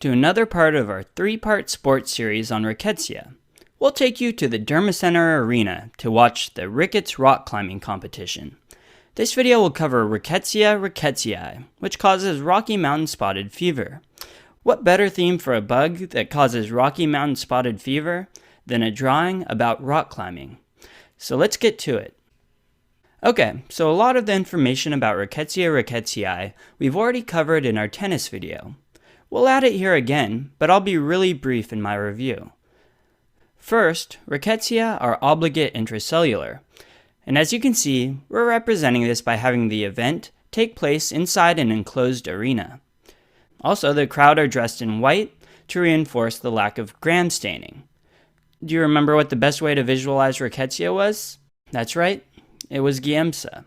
to another part of our 3-part sports series on rickettsia. We'll take you to the Dermacenter Arena to watch the Ricketts rock climbing competition. This video will cover Rickettsia rickettsii, which causes Rocky Mountain spotted fever. What better theme for a bug that causes Rocky Mountain spotted fever than a drawing about rock climbing? So let's get to it. Okay, so a lot of the information about Rickettsia rickettsii we've already covered in our tennis video. We'll add it here again, but I'll be really brief in my review. First, rickettsia are obligate intracellular, and as you can see, we're representing this by having the event take place inside an enclosed arena. Also, the crowd are dressed in white to reinforce the lack of gram staining. Do you remember what the best way to visualize rickettsia was? That's right, it was Giemsa.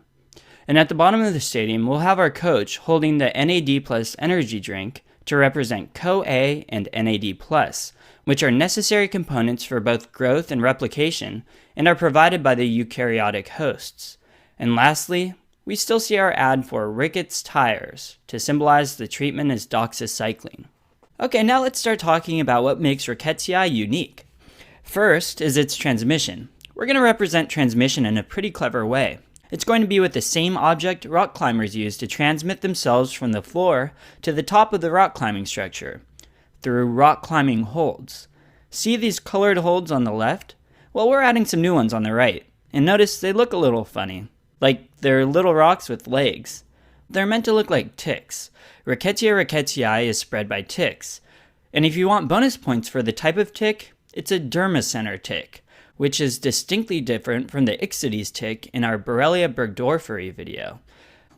And at the bottom of the stadium, we'll have our coach holding the NAD plus energy drink to represent CoA and NAD plus, which are necessary components for both growth and replication and are provided by the eukaryotic hosts. And lastly, we still see our ad for Ricketts tires to symbolize the treatment as doxycycline. Okay, now let's start talking about what makes rickettsia unique. First is its transmission. We're going to represent transmission in a pretty clever way. It's going to be with the same object rock climbers use to transmit themselves from the floor to the top of the rock climbing structure, through rock climbing holds. See these colored holds on the left? Well, we're adding some new ones on the right, and notice they look a little funny, like they're little rocks with legs. They're meant to look like ticks. Rickettsia rickettsii is spread by ticks, and if you want bonus points for the type of tick, it's a Dermacenter tick, which is distinctly different from the Ixodes tick in our Borrelia burgdorferi video.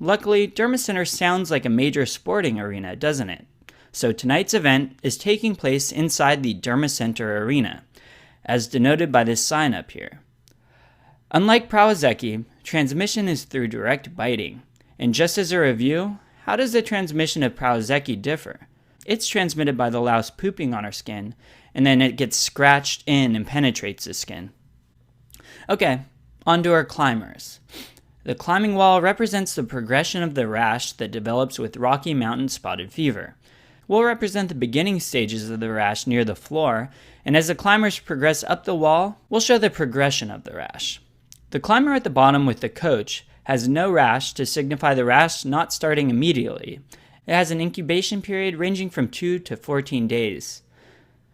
Luckily, Dermacenter sounds like a major sporting arena, doesn't it? So tonight's event is taking place inside the Dermacenter Arena, as denoted by this sign up here. Unlike Prowazeki, transmission is through direct biting. And just as a review, how does the transmission of Prowazeki differ? It's transmitted by the louse pooping on our skin, and then it gets scratched in and penetrates the skin. Okay, on to our climbers. The climbing wall represents the progression of the rash that develops with Rocky Mountain spotted fever. We'll represent the beginning stages of the rash near the floor, and as the climbers progress up the wall, we'll show the progression of the rash. The climber at the bottom with the coach has no rash to signify the rash not starting immediately. It has an incubation period ranging from 2 to 14 days.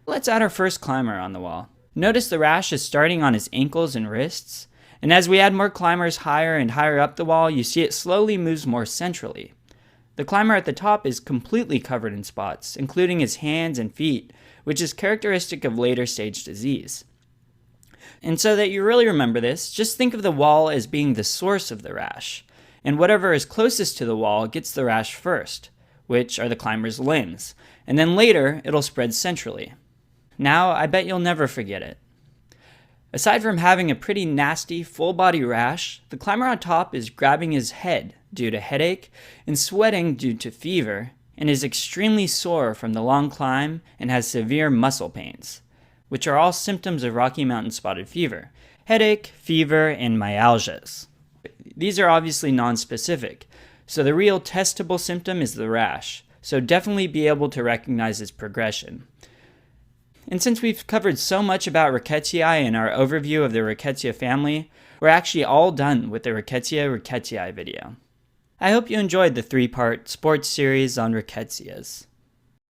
Let's add our first climber on the wall. Notice the rash is starting on his ankles and wrists, and as we add more climbers higher and higher up the wall, you see it slowly moves more centrally. The climber at the top is completely covered in spots, including his hands and feet, which is characteristic of later stage disease. And so that you really remember this, just think of the wall as being the source of the rash, and whatever is closest to the wall gets the rash first, which are the climber's limbs, and then later it'll spread centrally. Now, I bet you'll never forget it. Aside from having a pretty nasty full-body rash, the climber on top is grabbing his head due to headache and sweating due to fever, and is extremely sore from the long climb and has severe muscle pains, which are all symptoms of Rocky Mountain spotted fever: headache, fever, and myalgias. These are obviously non-specific, so the real testable symptom is the rash, so definitely be able to recognize its progression. And since we've covered so much about rickettsia in our overview of the Rickettsia family, we're actually all done with the Rickettsia rickettsii video. I hope you enjoyed the 3-part sports series on rickettsias.